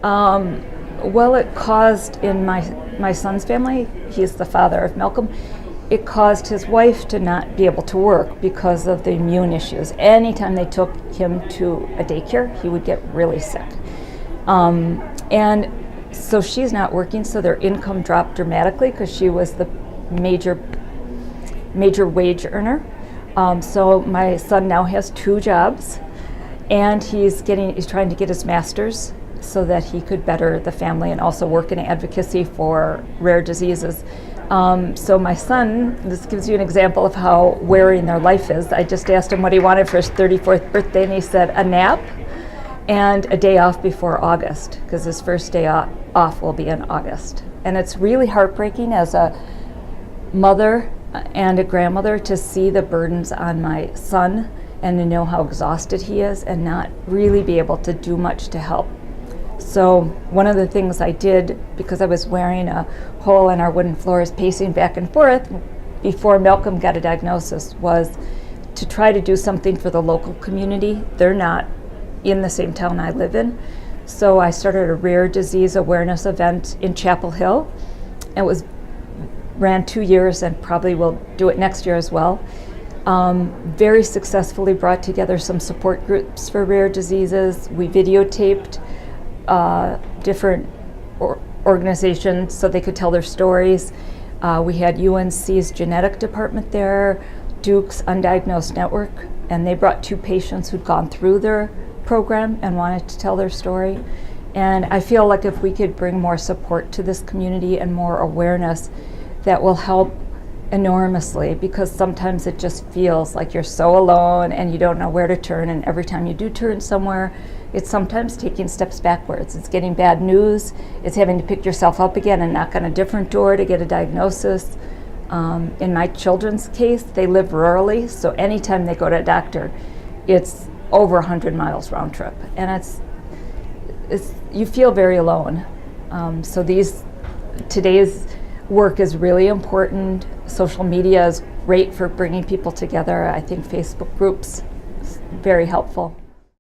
Well, it caused in my son's family, he's the father of Malcolm, it caused his wife to not be able to work because of the immune issues. Anytime they took him to a daycare, he would get really sick. And so she's not working, so their income dropped dramatically because she was the major wage earner. So my son now has 2 jobs, and he's trying to get his master's so that he could better the family and also work in advocacy for rare diseases. So my son, this gives you an example of how wearing their life is. I just asked him what he wanted for his 34th birthday, and he said a nap and a day off before August, because his first day off will be in August. And it's really heartbreaking as a mother and a grandmother to see the burdens on my son and to know how exhausted he is and not really be able to do much to help. So one of the things I did, because I was wearing a hole in our wooden floors, pacing back and forth before Malcolm got a diagnosis, was to try to do something for the local community. They're not in the same town I live in. So I started a rare disease awareness event in Chapel Hill. It ran 2 years and probably will do it next year as well. Very successfully brought together some support groups for rare diseases. We videotaped different organizations so they could tell their stories. We had UNC's genetic department there, Duke's Undiagnosed Network, and they brought 2 patients who'd gone through their program and wanted to tell their story. And I feel like if we could bring more support to this community and more awareness, that will help enormously, because sometimes it just feels like you're so alone and you don't know where to turn, and every time you do turn somewhere, it's sometimes taking steps backwards. It's getting bad news, it's having to pick yourself up again and knock on a different door to get a diagnosis. In my children's case, they live rurally, so anytime they go to a doctor, it's over 100 miles round trip, and it's you feel very alone. So today's work is really important. Social media is great for bringing people together. I think Facebook groups is very helpful.